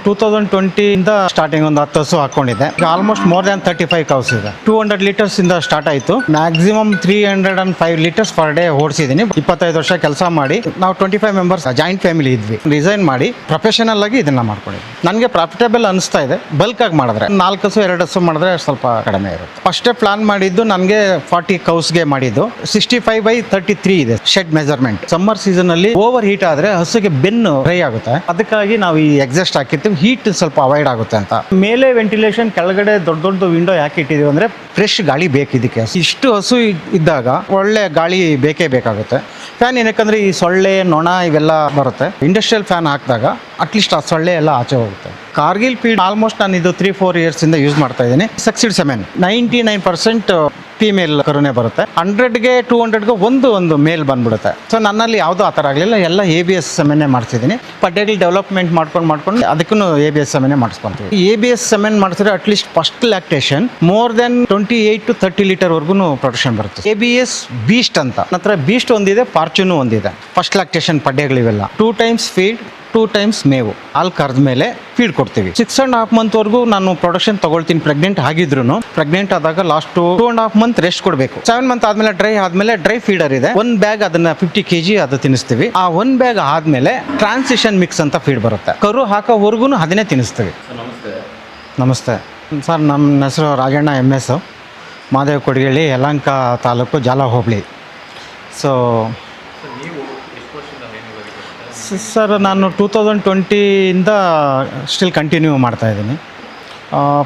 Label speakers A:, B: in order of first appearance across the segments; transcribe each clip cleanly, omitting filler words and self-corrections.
A: 2020 starting ಒಂದು 10 ಹಸು ಹಾಕೊಂಡಿದ್ದೆ. ಈಗ ಆಲ್ಮೋಸ್ಟ್ ಮೋರ್ ದ್ಯಾನ್ 35 ಕೌಸ್ ಇದೆ. 200 ಲೀಟರ್ಸ್ ಇಂದ ಸ್ಟಾರ್ಟ್ ಆಯಿತು. ಮ್ಯಾಕ್ಸಿಮಮ್ 305 ಲೀಟರ್ಸ್ ಪರ್ ಡೇ ಓಡಿಸಿದ್ದೀನಿ. 25 ವರ್ಷ ಕೆಲಸ ಮಾಡಿ ನಾವು 25 ಮೆಂಬರ್ಸ್ ಜಾಯಿಂಟ್ ಫ್ಯಾಮಿಲಿ ಇದ್ವಿ. ರಿಸೈನ್ ಮಾಡಿ ಪ್ರೊಫೆಷನಲ್ ಆಗಿ ಇದನ್ನ ಮಾಡ್ಕೊಂಡಿದ್ವಿ. ನನಗೆ ಪ್ರಾಫಿಟೇಬಲ್ ಅನಿಸ್ತಾ ಇದೆ. ಬಲ್ಕ್ ಆಗಿ ಮಾಡಿದ್ರೆ 4 ಹಸು 2 ಹಸು ಮಾಡಿದ್ರೆ ಸ್ವಲ್ಪ ಕಡಿಮೆ ಇರುತ್ತೆ. ಫಸ್ಟೇ ಪ್ಲಾನ್ ಮಾಡಿದ್ದು ನನಗೆ 40 ಕೌಸ್ಗೆ ಮಾಡಿದ್ದು. 65/33 ಇದೆ ಶೆಡ್ ಮೆಜರ್ಮೆಂಟ್. ಸಮ್ಮರ್ ಸೀಸನ್ ಅಲ್ಲಿ ಓವರ್ ಹೀಟ್ ಆದ್ರೆ ಹಸುಗೆ ಬೆನ್ನು ಡ್ರೈ ಆಗುತ್ತೆ. ಅದಕ್ಕಾಗಿ ನಾವು ಈ ಎಕ್ಸಾಸ್ಟ್ ಹಾಕಿರ್ತೀವಿ, ಹೀಟ್ ಸ್ವಲ್ಪ ಅವಾಯ್ಡ್ ಆಗುತ್ತೆ ಅಂತ. ಮೇಲೆ ವೆಂಟಿಲೇಷನ್, ಕೆಳಗಡೆ ದೊಡ್ಡ ದೊಡ್ಡ ವಿಂಡೋ ಯಾಕೆ ಇಟ್ಟಿದೀವಿ ಅಂದ್ರೆ ಫ್ರೆಶ್ ಗಾಳಿ ಬೇಕು ಇದಕ್ಕೆ. ಇಷ್ಟು ಹಸು ಇದ್ದಾಗ ಒಳ್ಳೆ ಗಾಳಿ ಬೇಕೇ ಬೇಕಾಗುತ್ತೆ. ಫ್ಯಾನ್ ಏನಕ್ಕಂದ್ರೆ ಈ ಸೊಳ್ಳೆ, ನೊಣ ಇವೆಲ್ಲ ಬರುತ್ತೆ. ಇಂಡಸ್ಟ್ರಿಯಲ್ ಫ್ಯಾನ್ ಹಾಕಿದಾಗ ಅಟ್ಲೀಸ್ಟ್ ಆ ಸೊಳ್ಳೆ ಎಲ್ಲ ಆಚೆ ಹೋಗುತ್ತೆ. ಕಾರ್ಗಿಲ್ ಫೀಡ್ ಆಲ್ಮೋಸ್ಟ್ ನಾನು ಇದು 3-4 ಇಯರ್ಸ್ ಇಂದ ಯೂಸ್ ಮಾಡ್ತಾ ಇದ್ದೀನಿ. ಸಕ್ಸಿಡ್ ಸೆಮೆನ್ 99% ಫೀಮೇಲ್ ಕರುನೇ ಬರುತ್ತೆ. 100ಗೆ 200ಗೆ ಒಂದು ಮೇಲ್ ಬಂದ್ಬಿಡುತ್ತೆ. ಸೊ ನನ್ನಲ್ಲಿ ಯಾವುದೂ ಆ ಥರ ಆಗಲಿಲ್ಲ. ಎಲ್ಲ ABS ಸೆಮೆನ್ನೇ ಮಾಡಿಸಿದ್ದೀನಿ. ಪಡ್ಡೆಗಳು ಡೆವಲಪ್ಮೆಂಟ್ ಮಾಡ್ಕೊಂಡು ಅದಕ್ಕೂ ABS ಸೆಮೆನ್ನೇ ಮಾಡಿಸ್ಕೊಂತೀವಿ. ABS ಸೆಮೆನ್ ಮಾಡಿಸಿದ್ರೆ at least first lactation more than 28 to 30 ಲೀಟರ್ವರೆಗೂ ಪ್ರೊಡಕ್ಷನ್ ಬರುತ್ತೆ. ABS ಬೀಸ್ಟ್ ಅಂತ ನನ್ನ ಹತ್ರ ಬೀಸ್ಟ್ ಒಂದಿದೆ, ಫಾರ್ಚೂನು ಒಂದಿದೆ. ಫಸ್ಟ್ ಲ್ಯಾಕ್ಟೇಷನ್ ಪಡ್ಡೆಗಳಿವೆಲ್ಲ 2 times ಫೀಡ್, 2 times ಮೇವು. ಹಾಲು ಕರೆದ ಮೇಲೆ ಫೀಡ್ ಕೊಡ್ತೀವಿ. 6.5 ಮಂತ್ವರೆಗೂ ನಾನು ಪ್ರೊಡಕ್ಷನ್ ತಗೊಳ್ತೀನಿ. ಪ್ರೆಗ್ನೆಂಟ್ ಆಗಿದ್ರು ಪ್ರೆಗ್ನೆಂಟ್ ಆದಾಗ ಲಾಸ್ಟ್ 2.5 ಮಂತ್ ರೆಸ್ಟ್ ಕೊಡಬೇಕು. 7 ಮಂತ್ ಆದ್ಮೇಲೆ ಡ್ರೈ ಫೀಡರ್ ಇದೆ. 1 ಬ್ಯಾಗ್ ಅದನ್ನ 50 kg ಅದು ತಿನ್ನಿಸ್ತೀವಿ. ಆ 1 ಬ್ಯಾಗ್ ಆದ್ಮೇಲೆ ಟ್ರಾನ್ಸಿಷನ್ ಮಿಕ್ಸ್ ಅಂತ ಫೀಡ್ ಬರುತ್ತೆ. ಕರು ಹಾಕೋವರೆಗೂ ಅದನ್ನೇ ತಿನ್ನಿಸ್ತೀವಿ. ನಮಸ್ತೆ ಸರ್, ನಮ್ಮ ಹೆಸರು ರಾಜಣ್ಣ MS, ಮಾದೇವ ಕೊಡಗೇಳಿ, ಯಲಹಂಕ ತಾಲೂಕು, ಜಾಲ ಹೋಬಳಿ. ಸೊ ಸರ್, ನಾನು 2020ಇಂದ ಸ್ಟಿಲ್ ಕಂಟಿನ್ಯೂ ಮಾಡ್ತಾಯಿದ್ದೀನಿ.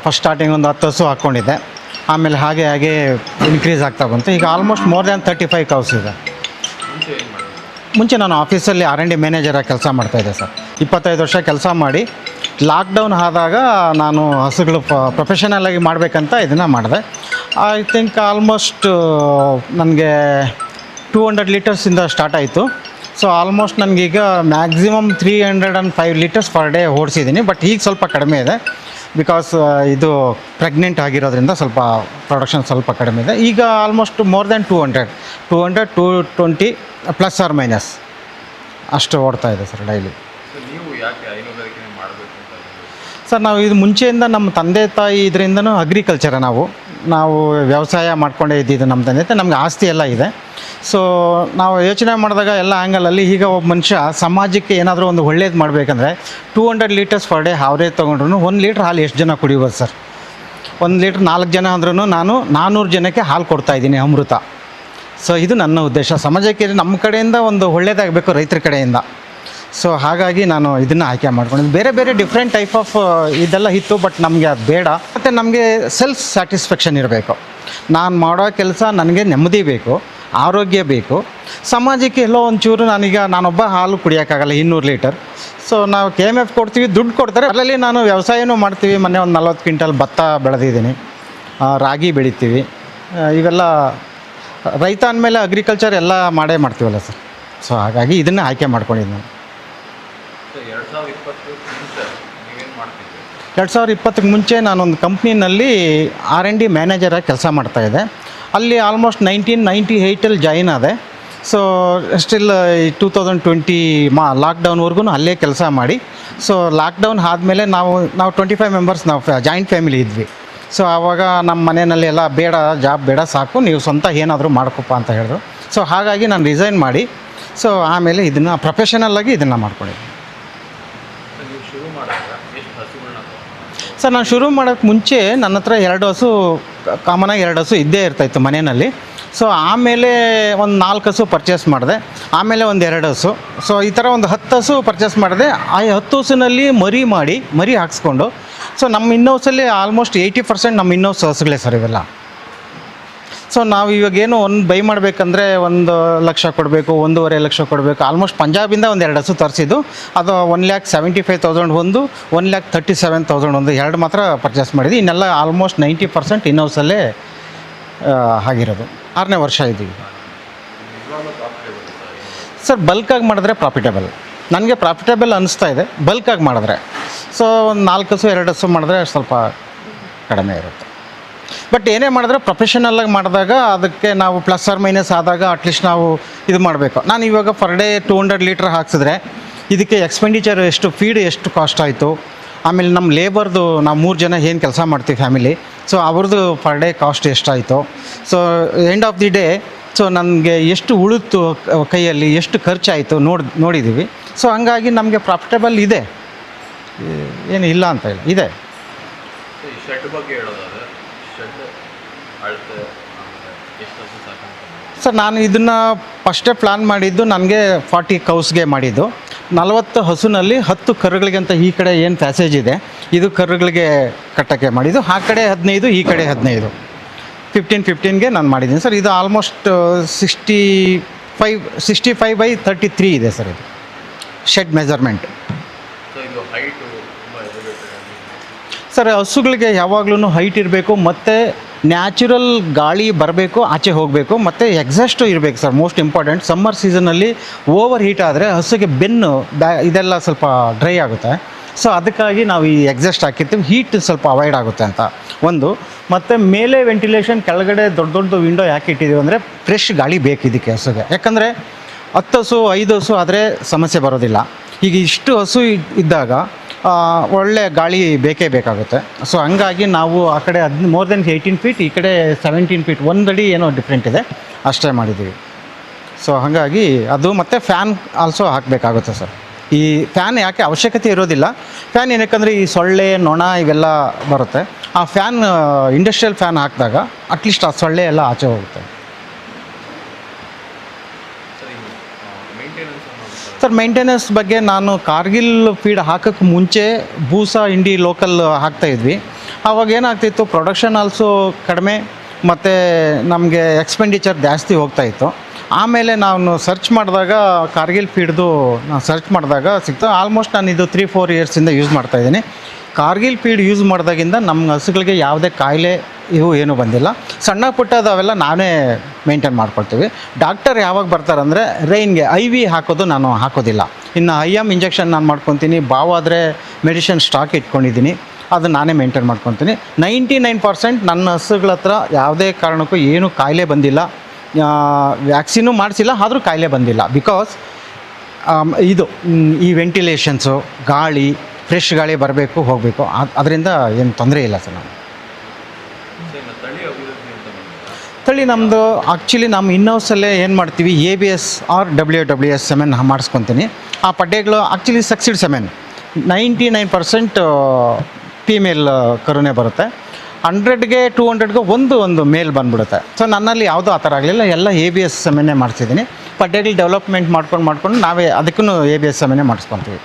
A: ಫಸ್ಟ್ ಸ್ಟಾರ್ಟಿಂಗ್ ಒಂದು 10 ಹಸು ಹಾಕ್ಕೊಂಡಿದ್ದೆ. ಆಮೇಲೆ ಹಾಗೆ ಇನ್ಕ್ರೀಸ್ ಆಗ್ತಾ ಬಂತು. ಈಗ ಆಲ್ಮೋಸ್ಟ್ ಮೋರ್ ದ್ಯಾನ್ 35 ಕೌಸ್ ಇದೆ. ಮುಂಚೆ ನಾನು ಆಫೀಸಲ್ಲಿ R&D ಮ್ಯಾನೇಜರಾಗಿ ಕೆಲಸ ಮಾಡ್ತಾಯಿದ್ದೆ ಸರ್. 25 ವರ್ಷ ಕೆಲಸ ಮಾಡಿ ಲಾಕ್ಡೌನ್ ಆದಾಗ ನಾನು ಹಸುಗಳು ಪ್ರೊಫೆಷನಲ್ ಆಗಿ ಮಾಡಬೇಕಂತ ಇದನ್ನು ಮಾಡಿದೆ. ಐ ಥಿಂಕ್ ಆಲ್ಮೋಸ್ಟ್ ನನಗೆ 200 ಲೀಟರ್ಸಿಂದ ಸ್ಟಾರ್ಟ್ ಆಯಿತು. ಸೊ ಆಲ್ಮೋಸ್ಟ್ ನನಗೀಗ ಮ್ಯಾಕ್ಸಿಮಮ್ 305 ಲೀಟರ್ಸ್ ಪರ್ ಡೇ ಓಡಿಸಿದ್ದೀನಿ. ಬಟ್ ಈಗ ಸ್ವಲ್ಪ ಕಡಿಮೆ ಇದೆ, ಬಿಕಾಸ್ ಇದು ಪ್ರೆಗ್ನೆಂಟ್ ಆಗಿರೋದ್ರಿಂದ ಸ್ವಲ್ಪ ಪ್ರೊಡಕ್ಷನ್ ಸ್ವಲ್ಪ ಕಡಿಮೆ ಇದೆ. ಈಗ almost more than 200, 220 plus or minus ಅಷ್ಟು ಓಡ್ತಾ ಇದೆ ಸರ್ ಡೈಲಿ. ಸರ್, ನಾವು ಇದು ಮುಂಚೆಯಿಂದ ನಮ್ಮ ತಂದೆ ತಾಯಿ ಇದರಿಂದನೂ ಅಗ್ರಿಕಲ್ಚರ ನಾವು ವ್ಯವಸಾಯ ಮಾಡ್ಕೊಂಡೇ ಇದ್ದಿದ್ದು. ನಮ್ಮ ತಂದೆ ತಾಯಿ ನಮಗೆ ಆಸ್ತಿ ಎಲ್ಲ ಇದೆ. ಸೊ ನಾವು ಯೋಚನೆ ಮಾಡಿದಾಗ ಎಲ್ಲ ಆ್ಯಂಗಲಲ್ಲಿ ಈಗ ಒಬ್ಬ ಮನುಷ್ಯ ಸಮಾಜಕ್ಕೆ ಏನಾದರೂ ಒಂದು ಒಳ್ಳೇದು ಮಾಡಬೇಕಂದ್ರೆ 200 ಲೀಟರ್ಸ್ ಪರ್ ಡೇ ಆವ್ರೇಜ್ ತೊಗೊಂಡ್ರು 1 ಲೀಟ್ರ್ ಹಾಲು ಎಷ್ಟು ಜನ ಕುಡಿಬೋದು ಸರ್? 1 ಲೀಟ್ರ್ 4 ಜನ ಅಂದ್ರೂ ನಾನು 400 ಜನಕ್ಕೆ ಹಾಲು ಕೊಡ್ತಾಯಿದ್ದೀನಿ, ಅಮೃತ. ಸೊ ಇದು ನನ್ನ ಉದ್ದೇಶ. ಸಮಾಜಕ್ಕೆ ನಮ್ಮ ಕಡೆಯಿಂದ ಒಂದು ಒಳ್ಳೇದಾಗಬೇಕು, ರೈತರ ಕಡೆಯಿಂದ. ಸೊ ಹಾಗಾಗಿ ನಾನು ಇದನ್ನು ಆಯ್ಕೆ ಮಾಡ್ಕೊಂಡಿದ್ದು. ಬೇರೆ ಡಿಫ್ರೆಂಟ್ ಟೈಪ್ ಆಫ್ ಇದೆಲ್ಲ ಇತ್ತು, ಬಟ್ ನಮಗೆ ಅದು ಬೇಡ. ಮತ್ತು ನಮಗೆ ಸೆಲ್ಫ್ ಸ್ಯಾಟಿಸ್ಫ್ಯಾಕ್ಷನ್ ಇರಬೇಕು. ನಾನು ಮಾಡೋ ಕೆಲಸ ನನಗೆ ನೆಮ್ಮದಿ ಬೇಕು, ಆರೋಗ್ಯ ಬೇಕು. ಸಮಾಜಕ್ಕೆ ಎಲ್ಲೋ ಒಂಚೂರು ನಾನೊಬ್ಬ ಹಾಲು ಕುಡಿಯೋಕ್ಕಾಗಲ್ಲ 200 ಲೀಟರ್. ಸೊ ನಾವು KMF ಕೊಡ್ತೀವಿ, ದುಡ್ಡು ಕೊಡ್ತಾರೆ. ಅದರಲ್ಲಿ ನಾನು ವ್ಯವಸಾಯನೂ ಮಾಡ್ತೀವಿ. ಮೊನ್ನೆ ಒಂದು 40 ಕ್ವಿಂಟಲ್ ಭತ್ತ ಬೆಳೆದಿದ್ದೀನಿ, ರಾಗಿ ಬೆಳಿತೀವಿ. ಇವೆಲ್ಲ ರೈತ ಅಂದಮೇಲೆ ಅಗ್ರಿಕಲ್ಚರ್ ಎಲ್ಲ ಮಾಡ್ತೀವಲ್ಲ ಸರ್. ಸೊ ಹಾಗಾಗಿ ಇದನ್ನೇ ಆಯ್ಕೆ ಮಾಡ್ಕೊಂಡಿದ್ದು ನಾನು. 2020ಕ್ಕೆ ಮುಂಚೆ ನಾನೊಂದು ಕಂಪ್ನಿನಲ್ಲಿ R&D ಮ್ಯಾನೇಜರಾಗಿ ಕೆಲಸ ಮಾಡ್ತಾಯಿದ್ದೆ. ಅಲ್ಲಿ ಆಲ್ಮೋಸ್ಟ್ 1998 ಜಾಯಿನ್ ಆದೆ. ಸೊ ಸ್ಟಿಲ್ 2020 ಲಾಕ್ಡೌನ್ವರೆಗೂ ಅಲ್ಲೇ ಕೆಲಸ ಮಾಡಿ. ಸೊ ಲಾಕ್ಡೌನ್ ಆದಮೇಲೆ ನಾವು 25 ಮೆಂಬರ್ಸ್ ನಾವು ಜಾಯಿಂಟ್ ಫ್ಯಾಮಿಲಿ ಇದ್ವಿ. ಸೊ ಆವಾಗ ನಮ್ಮ ಮನೆಯಲ್ಲಿ ಎಲ್ಲ ಬೇಡ, ಜಾಬ್ ಬೇಡ, ಸಾಕು, ನೀವು ಸ್ವಂತ ಏನಾದರೂ ಮಾಡ್ಕೊಪ್ಪ ಅಂತ ಹೇಳಿದ್ರು. ಸೊ ಹಾಗಾಗಿ ನಾನು ರಿಸೈನ್ ಮಾಡಿ ಸೊ ಆಮೇಲೆ ಇದನ್ನು ಪ್ರೊಫೆಷನಲ್ಲಾಗಿ ಇದನ್ನು ಮಾಡ್ಕೊಂಡಿದ್ದೆ. ಸರ್, ನಾನು ಶುರು ಮಾಡೋಕ್ಕೆ ಮುಂಚೆ ನನ್ನ ಹತ್ರ 2 ಹಸು, ಕಾಮನಾಗಿ 2 ಹಸು ಇದ್ದೇ ಇರ್ತಾಯಿತ್ತು ಮನೆಯಲ್ಲಿ. ಸೊ ಆಮೇಲೆ ಒಂದು 4 ಹಸು ಪರ್ಚೇಸ್ ಮಾಡಿದೆ. ಆಮೇಲೆ ಒಂದು 2 ಹಸು. ಸೊ ಈ ಥರ ಒಂದು 10 ಹಸು ಪರ್ಚೇಸ್ ಮಾಡಿದೆ. ಆ 10 ಹಸುನಲ್ಲಿ ಮರಿ ಹಾಕ್ಸ್ಕೊಂಡು ಸೊ ನಮ್ಮ ಇನ್ನೌಸಲ್ಲಿ ಆಲ್ಮೋಸ್ಟ್ 80% ನಮ್ಮ ಇನ್ನೌಸ್ ಹಸುಗಳೇ ಸರ್ ಇವೆಲ್ಲ. ಸೊ ನಾವು ಇವಾಗೇನು ಒಂದು ಬೈ ಮಾಡಬೇಕಂದ್ರೆ 1 ಲಕ್ಷ ಕೊಡಬೇಕು, 1.5 ಲಕ್ಷ ಕೊಡಬೇಕು. ಆಲ್ಮೋಸ್ಟ್ ಪಂಜಾಬಿಂದ ಒಂದು 2 ಹಸು ತರಿಸಿದ್ದು. ಅದು 1,75,000 ಒಂದು, 1,37,000 ಒಂದು, 2 ಮಾತ್ರ ಪರ್ಚೇಸ್ ಮಾಡಿದ್ವಿ. ಇನ್ನೆಲ್ಲ ಆಲ್ಮೋಸ್ಟ್ 90% ಇನ್ನೌಸಲ್ಲೇ ಆಗಿರೋದು. 6ನೇ ವರ್ಷ ಇದ್ದೀವಿ ಸರ್. ಬಲ್ಕಾಗಿ ಮಾಡಿದ್ರೆ ಪ್ರಾಫಿಟೇಬಲ್, ನನಗೆ ಪ್ರಾಫಿಟೇಬಲ್ ಅನ್ನಿಸ್ತಾ ಇದೆ ಬಲ್ಕಾಗಿ ಮಾಡಿದ್ರೆ. ಸೊ ಒಂದು 4 ಹಸು 2 ಹಸು ಮಾಡಿದ್ರೆ ಸ್ವಲ್ಪ ಕಡಿಮೆ ಇರುತ್ತೆ. ಬಟ್ ಏನೇ ಮಾಡಿದ್ರೆ ಪ್ರೊಫೆಷನಲ್ಲಾಗಿ ಮಾಡಿದಾಗ ಅದಕ್ಕೆ ನಾವು ಪ್ಲಸ್ ಆರ್ ಮೈನಸ್ ಆದಾಗ ಅಟ್ಲೀಸ್ಟ್ ನಾವು ಇದು ಮಾಡಬೇಕು. ನಾನು ಇವಾಗ ಪರ್ ಡೇ 200 ಲೀಟ್ರ್ ಹಾಕ್ಸಿದ್ರೆ ಇದಕ್ಕೆ ಎಕ್ಸ್ಪೆಂಡಿಚರ್ ಎಷ್ಟು, ಫೀಡ್ ಎಷ್ಟು ಕಾಸ್ಟ್ ಆಯಿತು, ಆಮೇಲೆ ನಮ್ಮ ಲೇಬರ್ದು ನಾವು 3 ಜನ ಏನು ಕೆಲಸ ಮಾಡ್ತೀವಿ ಫ್ಯಾಮಿಲಿ, ಸೊ ಅವ್ರದ್ದು ಪರ್ ಡೇ ಕಾಸ್ಟ್ ಎಷ್ಟಾಯಿತು, so end of the day so ನನಗೆ ಎಷ್ಟು ಉಳಿತು ಕೈಯಲ್ಲಿ, ಎಷ್ಟು ಖರ್ಚಾಯಿತು ನೋಡಿದ್ದೀವಿ. ಸೊ ಹಂಗಾಗಿ ನಮಗೆ ಪ್ರಾಫಿಟಬಲ್ ಇದೆ, ಏನು ಇಲ್ಲ ಅಂತ ಇಲ್ಲ, ಇದೆ.
B: ಶೆಡ್ ಬಗ್ಗೆ ಹೇಳೋದಾದ್ರೆ ಶೆಡ್ ಅಳತೆ ಎಷ್ಟು ಸಾಕಂತ
A: ಸರ್ ನಾನು ಇದನ್ನು ಫಸ್ಟೇ ಪ್ಲ್ಯಾನ್ ಮಾಡಿದ್ದು ನನಗೆ 40 ಕೌಸ್ಗೆ ಮಾಡಿದ್ದು. 40 ಹಸುನಲ್ಲಿ 10 ಕರುಗಳಿಗೆ ಅಂತ ಈ ಕಡೆ ಏನು ಪ್ಯಾಸೇಜ್ ಇದೆ ಇದು ಕರುಗಳಿಗೆ ಕಟ್ಟಕ್ಕೆ ಮಾಡಿದ್ದು, ಆ ಕಡೆ 15 ಈ ಕಡೆ 15, 15-15ಗೆ ನಾನು ಮಾಡಿದ್ದೀನಿ ಸರ್. ಇದು ಆಲ್ಮೋಸ್ಟ್ 65/33 ಇದೆ ಸರ್ ಇದು ಶೆಡ್ ಮೆಜರ್ಮೆಂಟ್.
B: ಸೊ ಇದು ಹೈಟು ತುಂಬ ಎಲಿವೇಟೆಡ್ ಆಗಿ
A: ಸರ್ ಹಸುಗಳಿಗೆ ಯಾವಾಗ್ಲೂ ಹೈಟ್ ಇರಬೇಕು, ಮತ್ತು ನ್ಯಾಚುರಲ್ ಗಾಳಿ ಬರಬೇಕು, ಆಚೆ ಹೋಗಬೇಕು, ಮತ್ತು ಎಕ್ಸಾಸ್ಟು ಇರಬೇಕು ಸರ್. ಮೋಸ್ಟ್ ಇಂಪಾರ್ಟೆಂಟ್, ಸಮ್ಮರ್ ಸೀಸನಲ್ಲಿ ಓವರ್ ಹೀಟ್ ಆದರೆ ಹಸುಗೆ ಬೆನ್ನು ಇದೆಲ್ಲ ಸ್ವಲ್ಪ ಡ್ರೈ ಆಗುತ್ತೆ. ಸೊ ಅದಕ್ಕಾಗಿ ನಾವು ಈ ಎಕ್ಸಾಸ್ಟ್ ಹಾಕಿರ್ತೀವಿ, ಹೀಟ್ ಸ್ವಲ್ಪ ಅವಾಯ್ಡ್ ಆಗುತ್ತೆ ಅಂತ ಒಂದು. ಮತ್ತು ಮೇಲೆ ವೆಂಟಿಲೇಷನ್, ಕೆಳಗಡೆ ದೊಡ್ಡ ದೊಡ್ಡ ವಿಂಡೋ ಯಾಕೆ ಇಟ್ಟಿದ್ದೀವಿ ಅಂದರೆ ಫ್ರೆಶ್ ಗಾಳಿ ಬೇಕು ಇದಕ್ಕೆ ಹಸುಗೆ. ಯಾಕಂದರೆ 10 ಹಸು 5 ಹಸು ಆದರೆ ಸಮಸ್ಯೆ ಬರೋದಿಲ್ಲ. ಈಗ ಇಷ್ಟು ಹಸು ಇದ್ದಾಗ ಒಳ್ಳೆ ಗಾಳಿ ಬೇಕೇ ಬೇಕಾಗುತ್ತೆ. ಸೊ ಹಂಗಾಗಿ ನಾವು ಆ ಕಡೆ ಮೋರ್ ದೆನ್ 18 ಫೀಟ್, ಈ ಕಡೆ 17 ಫೀಟ್, 1 ಅಡಿ ಏನೋ ಡಿಫ್ರೆಂಟ್ ಇದೆ, ಅಷ್ಟೇ ಮಾಡಿದ್ದೀವಿ. ಸೊ ಹಾಗಾಗಿ ಅದು ಮತ್ತು ಫ್ಯಾನ್ ಆಲ್ಸೋ ಹಾಕಬೇಕಾಗುತ್ತೆ ಸರ್. ಈ ಫ್ಯಾನ್ ಯಾಕೆ ಅವಶ್ಯಕತೆ ಇರೋದಿಲ್ಲ, ಫ್ಯಾನ್ ಏನಕ್ಕಂದರೆ ಈ ಸೊಳ್ಳೆ ನೊಣ ಇವೆಲ್ಲ ಬರುತ್ತೆ, ಆ ಫ್ಯಾನ್ ಇಂಡಸ್ಟ್ರಿಯಲ್ ಫ್ಯಾನ್ ಹಾಕಿದಾಗ ಅಟ್ಲೀಸ್ಟ್ ಆ ಸೊಳ್ಳೆ ಎಲ್ಲ ಆಚೆ ಹೋಗುತ್ತೆ. ಸರ್ ಮೇಂಟೆನೆನ್ಸ್ ಬಗ್ಗೆ ನಾನು ಕಾರ್ಗಿಲ್ ಫೀಡ್ ಹಾಕೋಕ್ಕೆ ಮುಂಚೆ ಬೂಸ ಇಂಡಿ ಲೋಕಲ್ ಹಾಕ್ತಾಯಿದ್ವಿ. ಆವಾಗ ಏನಾಗ್ತಿತ್ತು, ಪ್ರೊಡಕ್ಷನ್ ಆಲ್ಸೋ ಕಡಿಮೆ ಮತ್ತು ನಮಗೆ ಎಕ್ಸ್ಪೆಂಡಿಚರ್ ಜಾಸ್ತಿ ಹೋಗ್ತಾಯಿತ್ತು. ಆಮೇಲೆ ನಾನು ಸರ್ಚ್ ಮಾಡಿದಾಗ ಕಾರ್ಗಿಲ್ ಫೀಡ್ದು ನಾನು ಸರ್ಚ್ ಮಾಡಿದಾಗ ಸಿಕ್ತು. ಆಲ್ಮೋಸ್ಟ್ ನಾನು ಇದು 3-4 ಇಯರ್ಸಿಂದ ಯೂಸ್ ಮಾಡ್ತಾಯಿದ್ದೀನಿ. ಕಾರ್ಗಿಲ್ ಫೀಡ್ ಯೂಸ್ ಮಾಡಿದಾಗಿಂದ ನಮ್ಮ ಹಸುಗಳಿಗೆ ಯಾವುದೇ ಕಾಯಿಲೆ ಇವು ಏನೂ ಬಂದಿಲ್ಲ. ಸಣ್ಣ ಪುಟ್ಟದವೆಲ್ಲ ನಾವೇ ಮೇಂಟೈನ್ ಮಾಡ್ಕೊಳ್ತೀವಿ. ಡಾಕ್ಟರ್ ಯಾವಾಗ ಬರ್ತಾರಂದರೆ ರೈನ್ಗೆ IV ಹಾಕೋದು ನಾನು ಹಾಕೋದಿಲ್ಲ. ಇನ್ನು IM ಇಂಜೆಕ್ಷನ್ ನಾನು ಮಾಡ್ಕೊತೀನಿ. ಬಾವಾದರೆ ಮೆಡಿಷನ್ ಸ್ಟಾಕ್ ಇಟ್ಕೊಂಡಿದ್ದೀನಿ, ಅದು ನಾನೇ ಮೇಂಟೈನ್ ಮಾಡ್ಕೊತೀನಿ. 99% ನನ್ನ ಹಸುಗಳ ಹತ್ರ ಯಾವುದೇ ಕಾರಣಕ್ಕೂ ಏನೂ ಕಾಯಿಲೆ ಬಂದಿಲ್ಲ, ವ್ಯಾಕ್ಸಿನೂ ಮಾಡಿಸಿಲ್ಲ, ಆದರೂ ಕಾಯಿಲೆ ಬಂದಿಲ್ಲ. ಬಿಕಾಸ್ ಇದು ಈ ವೆಂಟಿಲೇಷನ್ಸು, ಗಾಳಿ, ಫ್ರೆಶ್ ಗಾಳಿ ಬರಬೇಕು ಹೋಗಬೇಕು, ಅದರಿಂದ ಏನು ತೊಂದರೆ ಇಲ್ಲ ಸರ್. ನಾನು ತಳಿ ನಮ್ಮದು ಆ್ಯಕ್ಚುಲಿ ನಮ್ಮ ಇನ್ನೌಸಲ್ಲೇ ಏನು ಮಾಡ್ತೀವಿ, ABS ಆರ್ WWS ಸೆಮೆನ್ ಮಾಡಿಸ್ಕೊತೀನಿ. ಆ ಪಡ್ಡೆಗಳು ಆ್ಯಕ್ಚುಲಿ ಸಕ್ಸಿಡ್ ಸೆಮೆನ್ 99% ಫೀಮೇಲ್ ಕರುನೇ ಬರುತ್ತೆ. 100ಗೆ 200ಗೆ ಒಂದು ಮೇಲ್ ಬಂದ್ಬಿಡುತ್ತೆ. ಸೊ ನನ್ನಲ್ಲಿ ಯಾವುದೂ ಆ ಥರ ಆಗಲಿಲ್ಲ, ಎಲ್ಲ ABS ಸೆಮೆನ್ನೇ ಮಾಡಿಸಿದ್ದೀನಿ. ಪಡ್ಡೆಗಳು ಡೆವಲಪ್ಮೆಂಟ್ ಮಾಡ್ಕೊಂಡು ನಾವೇ ಅದಕ್ಕೂ ABS ಸೆಮೆನ್ನೇ ಮಾಡಿಸ್ಕೊತೀವಿ.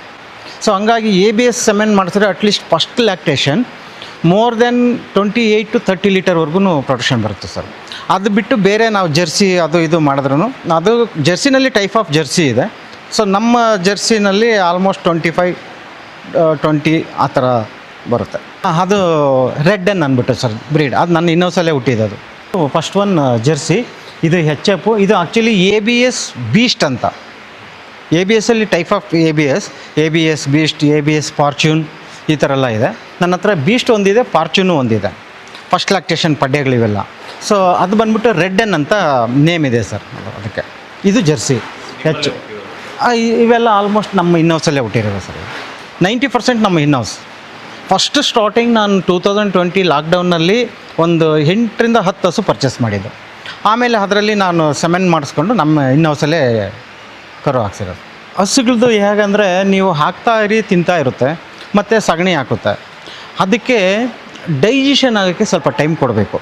A: ಸೊ ಹಂಗಾಗಿ ABS ಸೆಮೆನ್ ಮಾಡಿಸಿದ್ರೆ at least first lactation more than 28 to 30 ಲೀಟರ್ವರೆಗೂ ಪ್ರೊಡಕ್ಷನ್ ಬರುತ್ತೆ ಸರ್. ಅದು ಬಿಟ್ಟು ಬೇರೆ ನಾವು ಜರ್ಸಿ ಅದು ಇದು ಮಾಡಿದ್ರೂ, ಅದು ಜರ್ಸಿನಲ್ಲಿ ಟೈಪ್ ಆಫ್ ಜರ್ಸಿ ಇದೆ. ಸೊ ನಮ್ಮ ಜರ್ಸಿನಲ್ಲಿ ಆಲ್ಮೋಸ್ಟ್ 25-20 ಆ ಥರ ಬರುತ್ತೆ. ಅದು ರೆಡ್ ಅನ್ ಅಂದ್ಬಿಟ್ಟು ಸರ್ ಬ್ರೀಡ್, ಅದು ನನ್ನ ಇನ್ನೊಂದ್ಸಲೇ ಹುಟ್ಟಿದ್ದು. ಫಸ್ಟ್ ಒನ್ ಜರ್ಸಿ, ಇದು HF, ಇದು ಆ್ಯಕ್ಚುಲಿ ABS ಬೀಸ್ಟ್ ಅಂತ. ABSಲ್ಲಿ type of ABS beast, ABS fortune ಈ ಥರ ಎಲ್ಲ ಇದೆ. ನನ್ನ ಹತ್ರ ಬೀಸ್ಟ್ ಒಂದಿದೆ, ಫಾರ್ಚೂನು ಒಂದಿದೆ, ಫಸ್ಟ್ ಲ್ಯಾಕ್ಟೇಷನ್ ಪಡ್ಡೆಗಳಿವೆಲ್ಲ. ಸೊ ಅದು ಬಂದ್ಬಿಟ್ಟು ರೆಡ್ ಅನ್ ಅಂತ ನೇಮ್ ಇದೆ ಸರ್ ಅದಕ್ಕೆ. ಇದು ಜರ್ಸಿ ಇವೆಲ್ಲ ಆಲ್ಮೋಸ್ಟ್ ನಮ್ಮ ಇನ್ನೌಸಲ್ಲೇ ಹುಟ್ಟಿರೋದು ಸರ್. 90% ನಮ್ಮ ಇನ್ನೌಸ್. ಫಸ್ಟ್ ಸ್ಟಾರ್ಟಿಂಗ್ ನಾನು 2020 ಲಾಕ್ಡೌನ್ನಲ್ಲಿ ಒಂದು 8ರಿಂದ 10 ಹಸು ಪರ್ಚೇಸ್ ಮಾಡಿದ್ದು. ಆಮೇಲೆ ಅದರಲ್ಲಿ ನಾನು ಸೆಮೆನ್ ಮಾಡಿಸ್ಕೊಂಡು ನಮ್ಮ ಇನ್ನೌಸಲ್ಲೇ ಕರು ಹಾಕ್ಸಿರೋದು. ಹಸುಗಳದ್ದು ಹೇಗಂದರೆ ನೀವು ಹಾಕ್ತಾ ಇರಿ, ತಿಂತಾ ಇರುತ್ತೆ, ಮತ್ತು ಸಗಣಿ ಹಾಕುತ್ತೆ. ಅದಕ್ಕೆ ಡೈಜೆಷನ್ ಆಗೋಕ್ಕೆ ಸ್ವಲ್ಪ ಟೈಮ್ ಕೊಡಬೇಕು.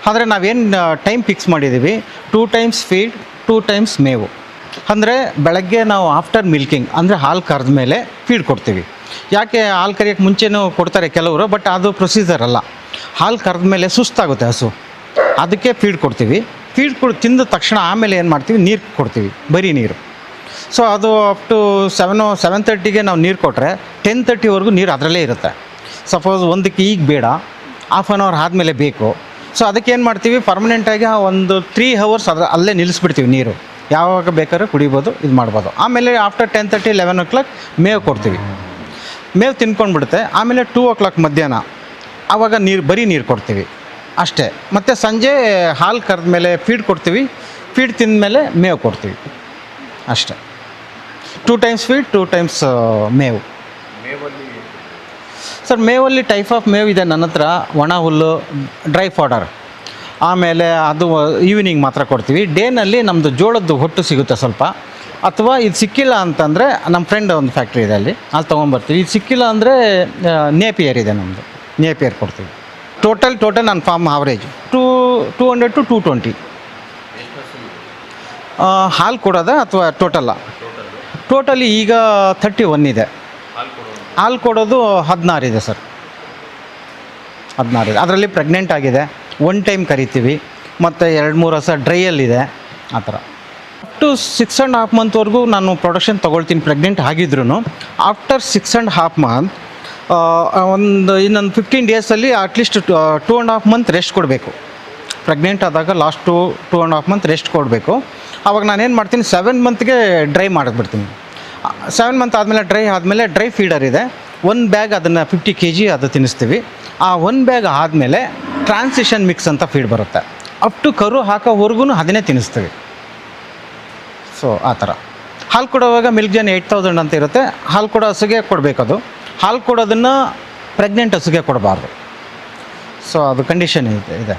A: ಆದರೆ ನಾವೇನು ಟೈಮ್ ಫಿಕ್ಸ್ ಮಾಡಿದ್ದೀವಿ, 2 ಟೈಮ್ಸ್ ಫೀಡ್, 2 ಟೈಮ್ಸ್ ಮೇವು. ಅಂದರೆ ಬೆಳಗ್ಗೆ ನಾವು ಆಫ್ಟರ್ ಮಿಲ್ಕಿಂಗ್ ಅಂದರೆ ಹಾಲು ಕರೆದ ಮೇಲೆ ಫೀಡ್ ಕೊಡ್ತೀವಿ. ಯಾಕೆ ಹಾಲು ಕರಿಯೋಕ್ಕೆ ಮುಂಚೆನೂ ಕೊಡ್ತಾರೆ ಕೆಲವರು, ಬಟ್ ಅದು ಪ್ರೊಸೀಜರ್ ಅಲ್ಲ. ಹಾಲು ಕರೆದ ಮೇಲೆ ಸುಸ್ತಾಗುತ್ತೆ ಹಸು, ಅದಕ್ಕೆ ಫೀಡ್ ಕೊಡ್ತೀವಿ. ಫೀಡ್ ತಿಂದ ತಕ್ಷಣ ಆಮೇಲೆ ಏನು ಮಾಡ್ತೀವಿ, ನೀರು ಕೊಡ್ತೀವಿ, ಬರೀ ನೀರು. ಸೊ ಅದು ಅಪ್ ಟು 7:30ಗೆ ನಾವು ನೀರು ಕೊಟ್ಟರೆ 10:30ವರೆಗೂ ನೀರು ಅದರಲ್ಲೇ ಇರುತ್ತೆ. ಸಪೋಸ್ ಒಂದಕ್ಕೆ ಈಗ ಬೇಡ, ಹಾಫ್ ಆನ್ ಅವರ್ ಆದಮೇಲೆ ಬೇಕು. ಸೊ ಅದಕ್ಕೆ ಏನು ಮಾಡ್ತೀವಿ, ಪರ್ಮನೆಂಟಾಗಿ ಒಂದು 3 hours ಅಲ್ಲೇ ನಿಲ್ಲಿಸ್ಬಿಡ್ತೀವಿ. ನೀರು ಯಾವಾಗ ಬೇಕಾದ್ರೂ ಕುಡಿಬೋದು, ಇದು ಮಾಡ್ಬೋದು. ಆಮೇಲೆ ಆಫ್ಟರ್ 10:30, 11 o'clock ಮೇವು ಕೊಡ್ತೀವಿ. ಮೇವು ತಿನ್ಕೊಂಡ್ಬಿಡುತ್ತೆ. ಆಮೇಲೆ 2 o'clock ಮಧ್ಯಾಹ್ನ ಆವಾಗ ಬರೀ ನೀರು ಕೊಡ್ತೀವಿ ಅಷ್ಟೇ. ಮತ್ತು ಸಂಜೆ ಹಾಲು ಕರೆದ ಮೇಲೆ ಫೀಡ್ ಕೊಡ್ತೀವಿ, ಫೀಡ್ ತಿಂದ ಮೇಲೆ ಮೇವು ಕೊಡ್ತೀವಿ ಅಷ್ಟೇ. 2 ಟೈಮ್ಸ್ ಫೀಡ್, 2 ಟೈಮ್ಸ್ ಮೇವು. ಸರ್ ಮೇವಲ್ಲಿ ಟೈಪ್ ಆಫ್ ಮೇವ್ ಇದೆ ನನ್ನ ಹತ್ರ. ಒಣ ಹುಲ್ಲು, ಡ್ರೈ ಫಾಡರ್, ಆಮೇಲೆ ಅದು ಈವ್ನಿಂಗ್ ಮಾತ್ರ ಕೊಡ್ತೀವಿ. ಡೇನಲ್ಲಿ ನಮ್ಮದು ಜೋಳದ್ದು ಹೊಟ್ಟು ಸಿಗುತ್ತೆ ಸ್ವಲ್ಪ. ಅಥವಾ ಇದು ಸಿಕ್ಕಿಲ್ಲ ಅಂತಂದರೆ ನಮ್ಮ ಫ್ರೆಂಡ್ ಒಂದು ಫ್ಯಾಕ್ಟ್ರಿ ಇದೆ ಅಲ್ಲಿ ತೊಗೊಂಬರ್ತೀವಿ. ಇದು ಸಿಕ್ಕಿಲ್ಲ ಅಂದರೆ ನೇಪಿಯರ್ ಇದೆ ನಮ್ಮದು, ನೇಪಿಯರ್ ಕೊಡ್ತೀವಿ. ಟೋಟಲ್ ನನ್ನ ಫಾರ್ಮ್ ಆವ್ರೇಜ್ 200 to 220.
B: ಎಷ್ಟು ಹಸು
A: ಹಾಲು ಕೊಡೋದ ಅಥವಾ ಟೋಟಲ್ಲ?
B: ಟೋಟಲ್
A: ಟೋಟಲಿ ಈಗ 31 ಇದೆ.
B: ಹಾಲು ಕೊಡೋದು
A: ಹಾಲು ಕೊಡೋದು 16 ಇದೆ ಸರ್, 16 ಇದೆ. ಅದರಲ್ಲಿ ಪ್ರೆಗ್ನೆಂಟ್ ಆಗಿದೆ, ಒನ್ ಟೈಮ್ ಕರಿತೀವಿ, ಮತ್ತು 2-3 ಹಸ ಡ್ರೈಯಲ್ಲಿದೆ, ಆ ಥರ. ಅಪ್ ಟು 6.5 ಮಂತ್ವರೆಗೂ ನಾನು ಪ್ರೊಡಕ್ಷನ್ ತೊಗೊಳ್ತೀನಿ ಪ್ರೆಗ್ನೆಂಟ್ ಆಗಿದ್ರು. ಆಫ್ಟರ್ 6.5 ಮಂತ್ ಇನ್ನೊಂದು 15 ಡೇಸಲ್ಲಿ ಅಟ್ಲೀಸ್ಟ್ 2.5 ಮಂತ್ ರೆಸ್ಟ್ ಕೊಡಬೇಕು. ಪ್ರೆಗ್ನೆಂಟ್ ಆದಾಗ ಲಾಸ್ಟ್ 2.5 ಮಂತ್ ರೆಸ್ಟ್ ಕೊಡಬೇಕು. ಆವಾಗ ನಾನೇನು ಮಾಡ್ತೀನಿ, 7 ಮಂತ್ಗೆ ಡ್ರೈ ಮಾಡಿಬಿಡ್ತೀನಿ. 7 ಮಂತ್ ಆದಮೇಲೆ ಡ್ರೈ ಫೀಡರ್ ಇದೆ, 1 ಬ್ಯಾಗ್ ಅದನ್ನು 50 kg ಅದು ತಿನ್ನಿಸ್ತೀವಿ. ಆ 1 ಬ್ಯಾಗ್ ಆದಮೇಲೆ ಟ್ರಾನ್ಸಿಷನ್ ಮಿಕ್ಸ್ ಅಂತ ಫೀಡ್ ಬರುತ್ತೆ. ಅಪ್ ಟು ಕರು ಹಾಕೋವರೆಗೂ ಅದನ್ನೇ ತಿನ್ನಿಸ್ತೀವಿ. ಸೊ ಆ ಥರ. ಹಾಲು ಕೊಡುವಾಗ ಮಿಲ್ಕ್ ಜನ್ 8000 ಅಂತ ಇರುತ್ತೆ. ಹಾಲು ಕೊಡೋ ಹಸುಗೆ ಕೊಡಬೇಕದು. ಹಾಲು ಕೊಡೋದನ್ನು ಪ್ರೆಗ್ನೆಂಟ್ ಹಸುಗೆ ಕೊಡಬಾರ್ದು. ಸೊ ಅದು ಕಂಡೀಷನ್ ಇದೆ.